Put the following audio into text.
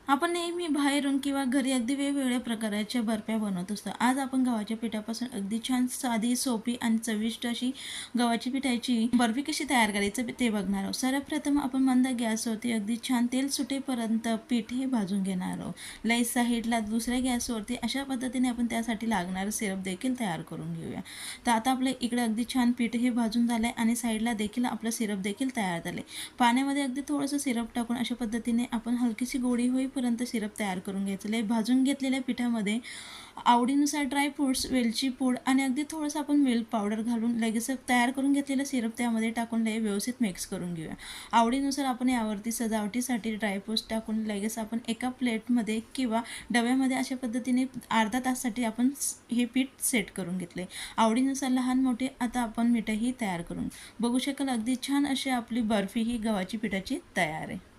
आपण नेहमी बाहेरून किंवा घरी अगदी वेगवेगळ्या प्रकारच्या बर्फ्या बनवत असतो. आज आपण गव्हाच्या पिठापासून अगदी छान साधी, सोपी आणि चविष्ट अशी गव्हाची पिठाची बर्फी कशी तयार करायचं ते बघणार आहोत. सर्वप्रथम आपण मंद गॅसवरती अगदी छान तेल सुटेपर्यंत पीठ हे भाजून घेणार आहोत. लाईट साईडला दुसऱ्या गॅसवरती अशा पद्धतीने आपण त्यासाठी लागणारं सिरप देखील तयार करून घेऊया. तर आता आपल्या इकडे अगदी छान पीठ हे भाजून झालं आहे आणि साईडला देखील आपलं सिरप देखील तयार झाले. पाण्यामध्ये अगदी थोडंसं सिरप टाकून अशा पद्धतीने आपण हलकीशी गोळी होईपर्यंत सिरप तयार करून घ्यायचं आहे. भाजून घेतलेल्या पिठामध्ये आवडीनुसार ड्रायफ्रूट्स, वेलची पूड आणि अगदी थोडंसं आपण मिल्क पावडर घालून लगेच तयार करून घेतलेलं सिरप त्यामध्ये टाकून व्यवस्थित मिक्स करून घेऊया. आवडीनुसार आपण यावरती सजावटीसाठी ड्रायफ्रूट्स टाकून लगेच आपण एका प्लेटमध्ये किंवा डब्यामध्ये अशा पद्धतीने अर्धा तासासाठी आपण हे पीठ सेट करून घेतले. आवडीनुसार लहान मोठे आता आपण मिठाई तयार करून बघू शकाल. अगदी छान अशी आपली बर्फी ही गव्हाची पिठाची तयार आहे.